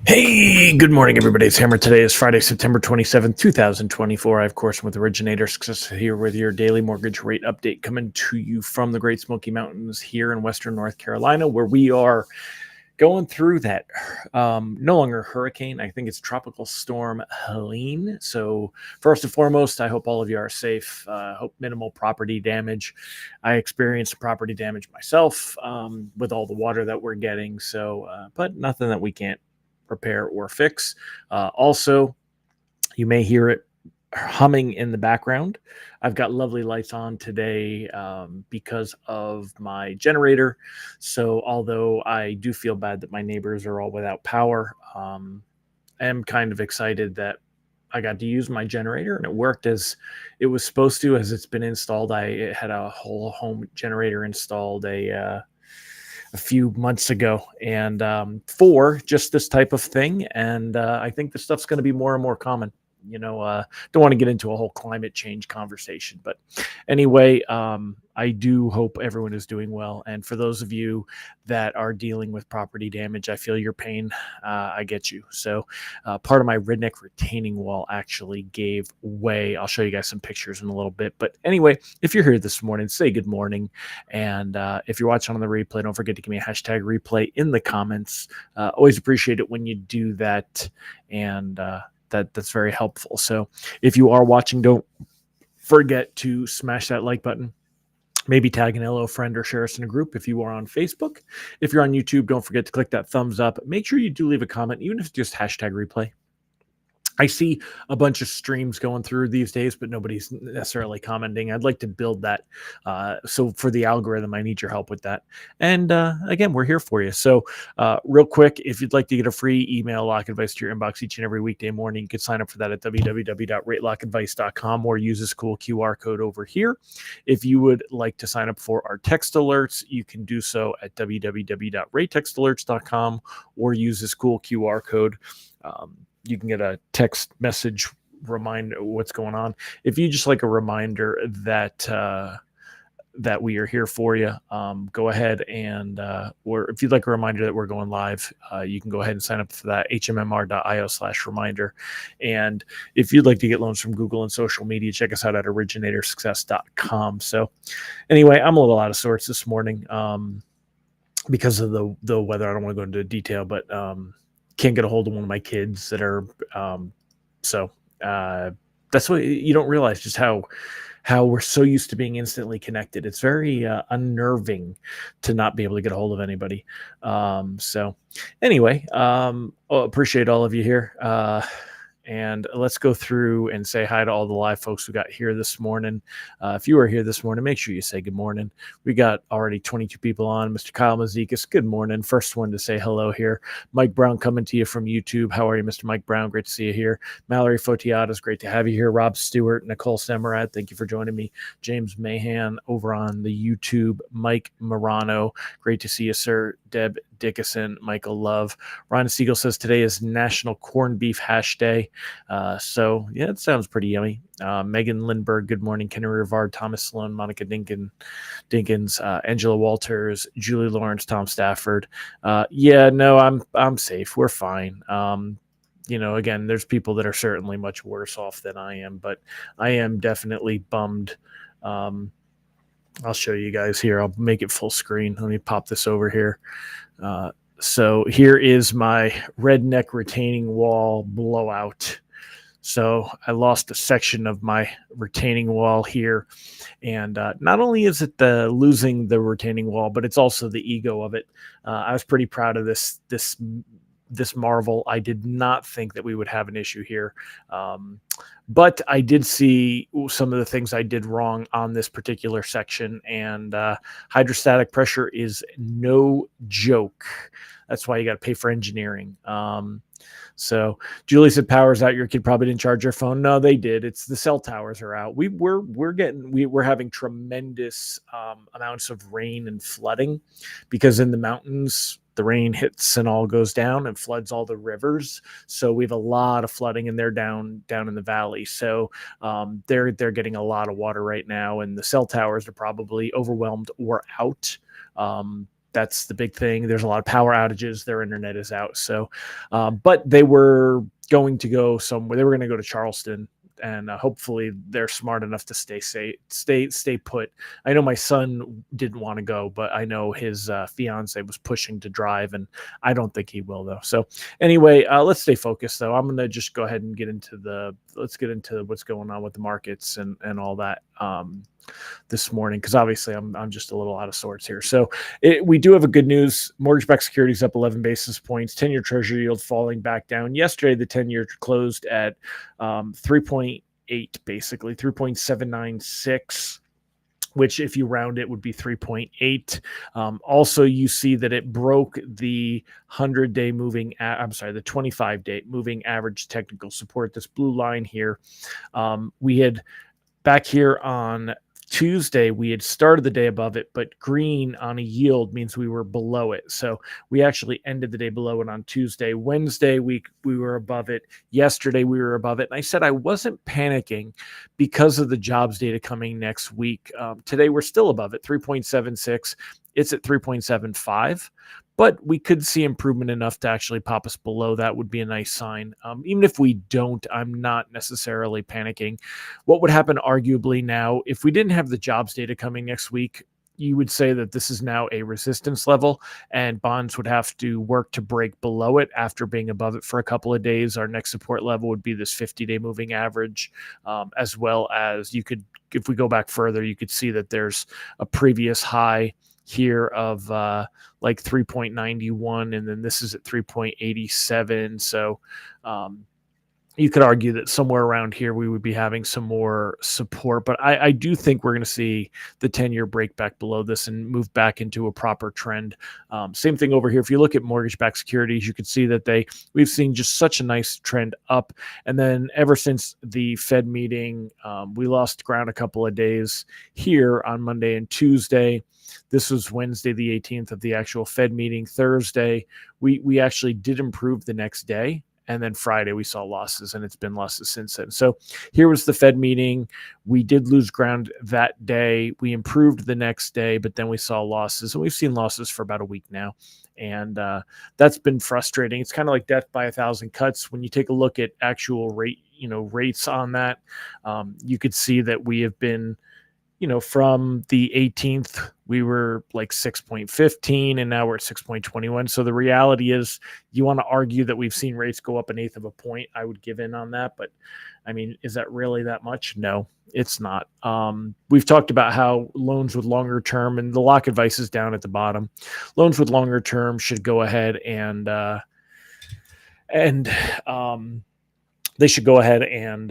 Hey, good morning, everybody. It's Hammer. Today is Friday, September 27th, 2024. I, of course, am with Originator Success here with your daily mortgage rate update coming to you from the Great Smoky Mountains here in Western North Carolina, where we are going through that no longer hurricane. I think it's Tropical Storm Helene. So, first and foremost, I hope all of you are safe. Hope minimal property damage. I experienced property damage myself with all the water that we're getting. But nothing that we can't repair or fix. Also, you may hear it humming in the background. I've got lovely lights on today because of my generator. So, although I do feel bad that my neighbors are all without power, I am kind of excited that I got to use my generator and it worked as it was supposed to, as it's been installed. I had a whole home generator installed a few months ago, and for just this type of thing. And I think this stuff's going to be more and more common. Don't want to get into a whole climate change conversation, but anyway, I do hope everyone is doing well. And for those of you that are dealing with property damage, I feel your pain. I get you. So, part of my redneck retaining wall actually gave way. I'll show you guys some pictures in a little bit. But anyway, if you're here this morning, say good morning. And if you're watching on the replay, don't forget to give me a hashtag replay in the comments. Always appreciate it when you do that. And that's very helpful. So if you are watching, don't forget to smash that like button. Maybe tag an LO friend or share us in a group if you are on Facebook. If you're on YouTube, don't forget to click that thumbs up. Make sure you do leave a comment, even if it's just hashtag replay. I see a bunch of streams going through these days, but nobody's necessarily commenting. I'd like to build that. So for the algorithm, I need your help with that. And again, we're here for you. So real quick, if you'd like to get a free email lock advice to your inbox each and every weekday morning, you can sign up for that at www.ratelockadvice.com or use this cool QR code over here. If you would like to sign up for our text alerts, you can do so at www.ratetextalerts.com or use this cool QR code. You can get a text message reminder what's going on. If you just like a reminder that that we are here for you, go ahead and or if you'd like a reminder that we're going live, you can go ahead and sign up for that, hmmr.io/reminder. And if you'd like to get loans from Google and social media, check us out at originatorssuccess.com. So anyway, I'm a little out of sorts this morning because of the weather. I don't want to go into detail, but can't get a hold of one of my kids that are that's what you don't realize, just how we're so used to being instantly connected. It's very unnerving to not be able to get a hold of anybody. So anyway, appreciate all of you here. And let's go through and say hi to all the live folks who got here this morning. If you are here this morning, make sure you say good morning. We got already 22 people on. Mr. Kyle Mazikas, good morning. First one to say hello here. Mike Brown coming to you from YouTube. How are you, Mr. Mike Brown? Great to see you here. Mallory Fotiadas, great to have you here. Rob Stewart, Nicole Semerad, thank you for joining me. James Mahan over on the YouTube. Mike Morano, great to see you, sir. Deb Dickinson, Michael Love. Ryan Siegel says today is National Corned Beef Hash Day. So, yeah, it sounds pretty yummy. Megan Lindbergh, good morning. Kenny Rivard, Thomas Sloan, Monica Dinkins, Angela Walters, Julie Lawrence, Tom Stafford. I'm safe. We're fine. Again, there's people that are certainly much worse off than I am, but I am definitely bummed. I'll show you guys here. I'll make it full screen. Let me pop this over here. So here is my redneck retaining wall blowout. So I lost a section of my retaining wall here. And not only is it the losing the retaining wall, but it's also the ego of it. I was pretty proud of this marvel. I did not think that we would have an issue here. But I did see some of the things I did wrong on this particular section, and hydrostatic pressure is no joke. That's why you got to pay for engineering. So Julie said, "Power's out. Your kid probably didn't charge your phone." No, they did. It's the cell towers are out. We're having tremendous amounts of rain and flooding because in the mountains the rain hits and all goes down and floods all the rivers. So we have a lot of flooding, and they're down in the valley. So they're getting a lot of water right now, and the cell towers are probably overwhelmed or out. That's the big thing. There's a lot of power outages. Their internet is out. So, but they were going to go somewhere. They were going to go to Charleston, and hopefully they're smart enough to stay put. I know my son didn't want to go, but I know his fiance was pushing to drive, and I don't think he will though. So anyway, let's stay focused though. I'm gonna just go ahead and let's get into what's going on with the markets and all that. This morning, because obviously I'm just a little out of sorts here. So we do have a good news. Mortgage-backed securities up 11 basis points. 10-year Treasury yield falling back down. Yesterday, the 10-year closed at 3.8, basically 3.796. Which, if you round it, would be 3.8. Also, you see that it broke the 100-day moving. The 25-day moving average technical support. This blue line here. We had back here on Tuesday, we had started the day above it, but green on a yield means we were below it. So we actually ended the day below it on Tuesday. Wednesday, we were above it. Yesterday, we were above it. And I said I wasn't panicking because of the jobs data coming next week. Today, we're still above it, 3.76. It's at 3.75. But we could see improvement enough to actually pop us below. That would be a nice sign. Even if we don't, I'm not necessarily panicking. What would happen arguably now, if we didn't have the jobs data coming next week, you would say that this is now a resistance level and bonds would have to work to break below it after being above it for a couple of days. Our next support level would be this 50-day moving average, as well as you could, if we go back further, you could see that there's a previous high here of like 3.91, and then this is at 3.87. So you could argue that somewhere around here we would be having some more support, but I do think we're going to see the 10-year break back below this and move back into a proper trend. Same thing over here. If you look at mortgage-backed securities, you can see that we've seen just such a nice trend up. And then ever since the Fed meeting, we lost ground a couple of days here on Monday and Tuesday. This was Wednesday, the 18th of the actual Fed meeting. Thursday, we actually did improve the next day. And then Friday, we saw losses, and it's been losses since then. So here was the Fed meeting. We did lose ground that day. We improved the next day, but then we saw losses. And we've seen losses for about a week now. And that's been frustrating. It's kind of like death by 1,000 cuts. When you take a look at actual rates on that, you could see that we have been, from the 18th, we were like 6.15 and now we're at 6.21. So the reality is, you want to argue that we've seen rates go up 1/8 of a point. I would give in on that. But I mean, is that really that much? No, it's not. We've talked about how loans with longer term, and the lock advice is down at the bottom. Loans with longer term should go ahead and they should go ahead and,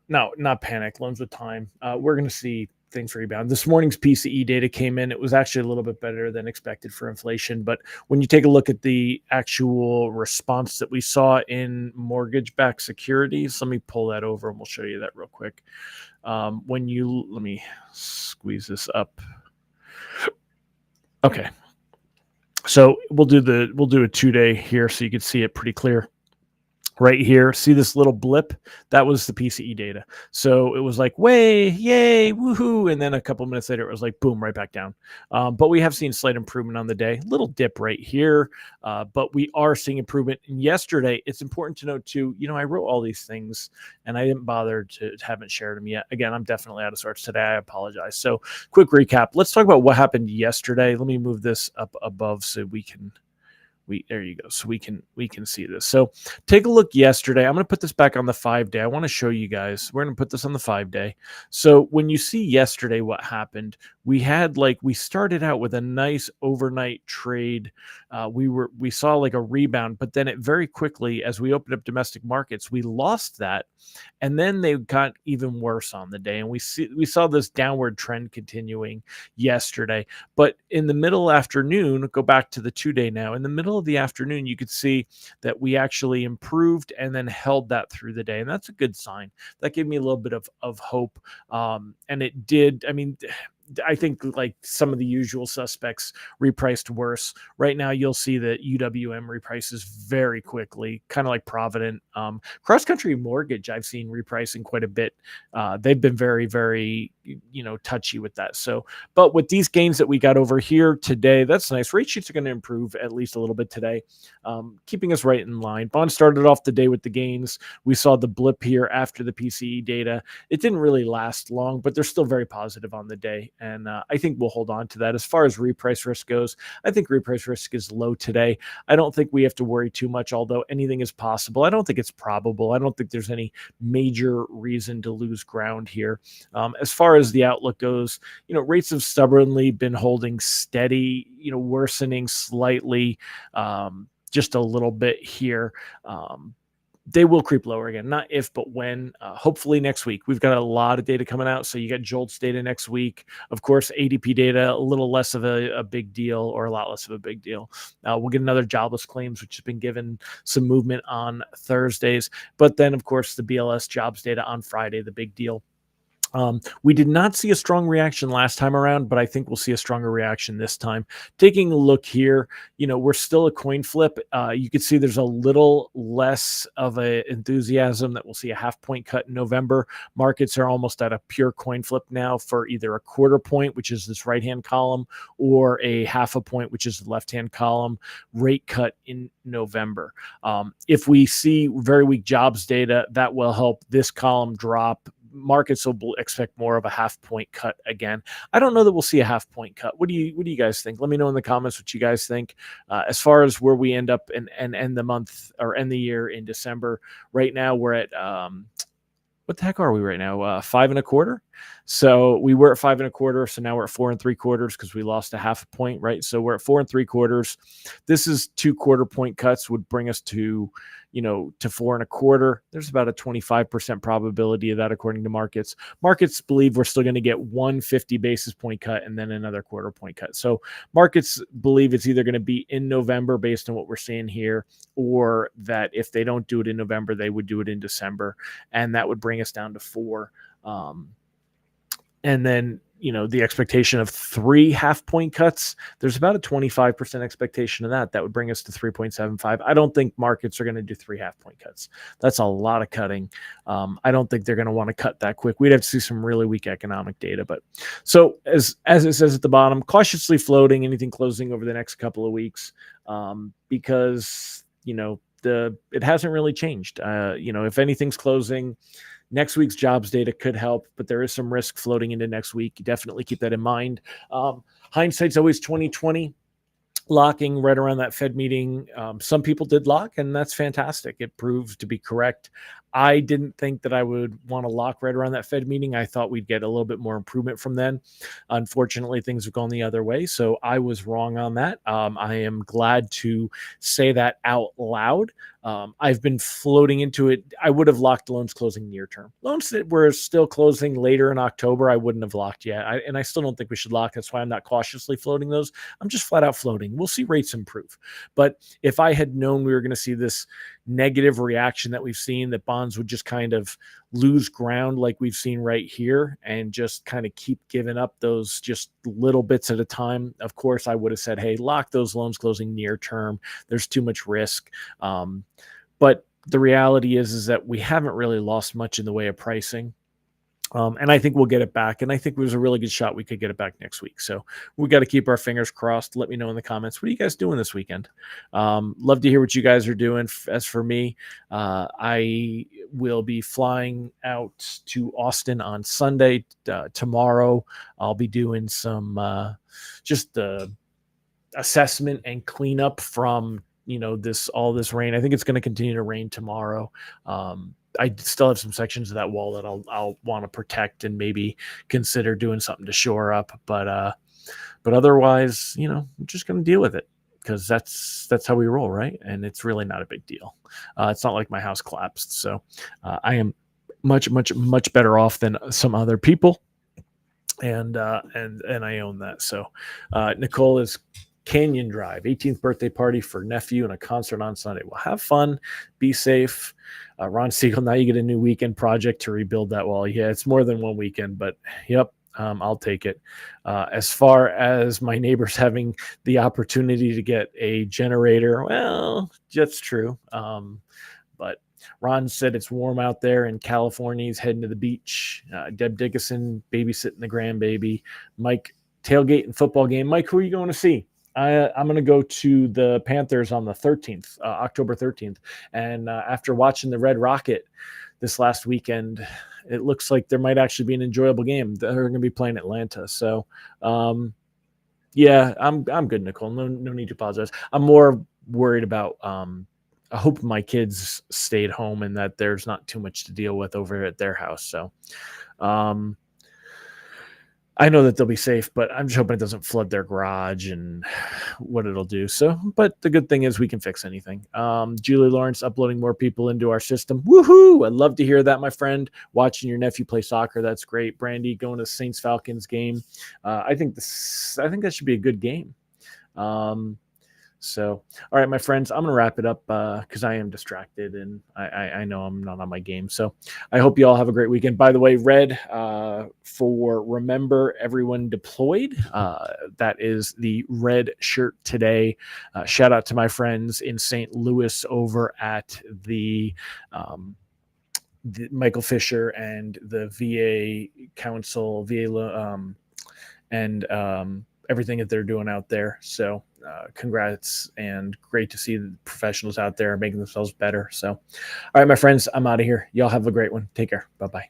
not panic. Loans with time. We're going to see things rebound. This morning's PCE data came in. It was actually a little bit better than expected for inflation. But when you take a look at the actual response that we saw in mortgage-backed securities, let me pull that over and we'll show you that real quick. Let me squeeze this up. Okay. So we'll do a 2-day here so you can see it pretty clear. Right here, see this little blip? That was the PCE data. So it was like, yay, woohoo. And then a couple minutes later, it was like, boom, right back down. But we have seen slight improvement on the day. Little dip right here, but we are seeing improvement. And yesterday, it's important to note too, I wrote all these things and I didn't bother to haven't shared them yet. Again, I'm definitely out of sorts today. I apologize. So quick recap. Let's talk about what happened yesterday. Let me move this up above so we can there you go. So we can see this. So take a look yesterday. I'm going to put this back on the 5-day. I want to show you guys. We're going to put this on the 5-day. So when you see yesterday what happened, we started out with a nice overnight trade. We saw like a rebound, but then it very quickly, as we opened up domestic markets, we lost that. And then they got even worse on the day. And we saw this downward trend continuing yesterday. But in the middle afternoon, go back to the 2-day now, in the middle of the afternoon, you could see that we actually improved and then held that through the day. And that's a good sign. That gave me a little bit of hope. And it did. I mean, I think like some of the usual suspects repriced worse. Right now, you'll see that UWM reprices very quickly, kind of like Provident. Cross Country Mortgage, I've seen repricing quite a bit. They've been very, very touchy with that. So, but with these gains that we got over here today, that's nice. Rate sheets are going to improve at least a little bit today, keeping us right in line. Bond started off the day with the gains. We saw the blip here after the PCE data. It didn't really last long, but they're still very positive on the day. And I think we'll hold on to that. As far as reprice risk goes, I think reprice risk is low today. I don't think we have to worry too much, although anything is possible. I don't think it's probable. I don't think there's any major reason to lose ground here. As far as the outlook goes, rates have stubbornly been holding steady, worsening slightly, just a little bit here. They will creep lower again, not if, but when. Hopefully next week. We've got a lot of data coming out. So you got JOLTS data next week. Of course, ADP data, a little less of a big deal, or a lot less of a big deal. We'll get another jobless claims, which has been given some movement on Thursdays. But then, of course, the BLS jobs data on Friday, the big deal. We did not see a strong reaction last time around, but I think we'll see a stronger reaction this time. Taking a look here, we're still a coin flip. You can see there's a little less of a enthusiasm that we'll see a half point cut in November. Markets are almost at a pure coin flip now for either a quarter point, which is this right-hand column, or a half a point, which is the left-hand column, rate cut in November. If we see very weak jobs data, that will help this column drop. Markets will expect more of a half point cut again. I don't know that we'll see a half point cut. What do you guys think? Let me know in the comments what you guys think. As far as where we end up and end the month or end the year in December, right now we're at what the heck are we right now? 5.25. So we were at 5.25. So now we're at 4.75 because we lost a half a point, right? So we're at 4.75. This is 2 quarter point cuts would bring us to 4.25. There's about a 25% probability of that, according to markets. Markets believe we're still going to get 150 basis point cut and then another quarter point cut. So markets believe it's either going to be in November based on what we're seeing here, or that if they don't do it in November, they would do it in December. And that would bring us down to 4. And then, the expectation of 3 half point cuts, there's about a 25% expectation of that. That would bring us to 3.75. I don't think markets are going to do 3 half point cuts. That's a lot of cutting. I don't think they're going to want to cut that quick. We'd have to see some really weak economic data. But so as it says at the bottom, cautiously floating anything closing over the next couple of weeks, because, it hasn't really changed. If anything's closing, next week's jobs data could help, but there is some risk floating into next week. You definitely keep that in mind. Hindsight's always 2020. Locking right around that Fed meeting. Some people did lock, and that's fantastic. It proved to be correct. I didn't think that I would want to lock right around that Fed meeting. I thought we'd get a little bit more improvement from then. Unfortunately, things have gone the other way, so I was wrong on that. I am glad to say that out loud. I've been floating into it. I would have locked loans closing near term. Loans that were still closing later in October, I wouldn't have locked yet. I still don't think we should lock. That's why I'm not cautiously floating those. I'm just flat out floating. We'll see rates improve. But if I had known we were going to see this negative reaction that we've seen, that bonds would just kind of lose ground like we've seen right here and just kind of keep giving up those just little bits at a time, of course, I would have said, hey, lock those loans closing near term. There's too much risk. But the reality is that we haven't really lost much in the way of pricing. And I think we'll get it back. And I think there's a really good shot we could get it back next week. So we got to keep our fingers crossed. Let me know in the comments. What are you guys doing this weekend? Love to hear what you guys are doing. As for me, I will be flying out to Austin on Sunday. Tomorrow, I'll be doing some just assessment and cleanup from all this rain. I think it's going to continue to rain tomorrow. I still have some sections of that wall that I'll want to protect and maybe consider doing something to shore up. But otherwise, I'm just going to deal with it because that's how we roll, right? And it's really not a big deal. It's not like my house collapsed. So I am much, much, much better off than some other people. And I own that. So Nicole is Canyon Drive, 18th birthday party for nephew and a concert on Sunday. Well, have fun, be safe. Ron Siegel, now you get a new weekend project to rebuild that wall. Yeah, it's more than one weekend, but yep, I'll take it. As far as my neighbors having the opportunity to get a generator, well, that's true. But Ron said it's warm out there in California. He's heading to the beach. Deb Dickinson babysitting the grandbaby. Mike tailgate and football game. Mike, who are you going to see? I'm going to go to the Panthers on the 13th, October 13th. And after watching the Red Rocket this last weekend, it looks like there might actually be an enjoyable game. They're going to be playing Atlanta. So, yeah, I'm good, Nicole. No need to apologize. I'm more worried about I hope my kids stayed home and that there's not too much to deal with over at their house. So I know that they'll be safe, but I'm just hoping it doesn't flood their garage and what it'll do. So, but the good thing is we can fix anything. Julie Lawrence uploading more people into our system. Woohoo! I'd love to hear that, my friend. Watching your nephew play soccer, that's great. Brandy going to Saints Falcons game. I think that should be a good game. So, all right, my friends, I'm going to wrap it up because I am distracted and I know I'm not on my game. So I hope you all have a great weekend. By the way, Red, for Remember Everyone Deployed, that is the red shirt today. Shout out to my friends in St. Louis over at the Michael Fisher and the VA Council, and everything that they're doing out there. So congrats, and great to see the professionals out there making themselves better. So, all right, my friends, I'm out of here. Y'all have a great one. Take care. Bye-bye.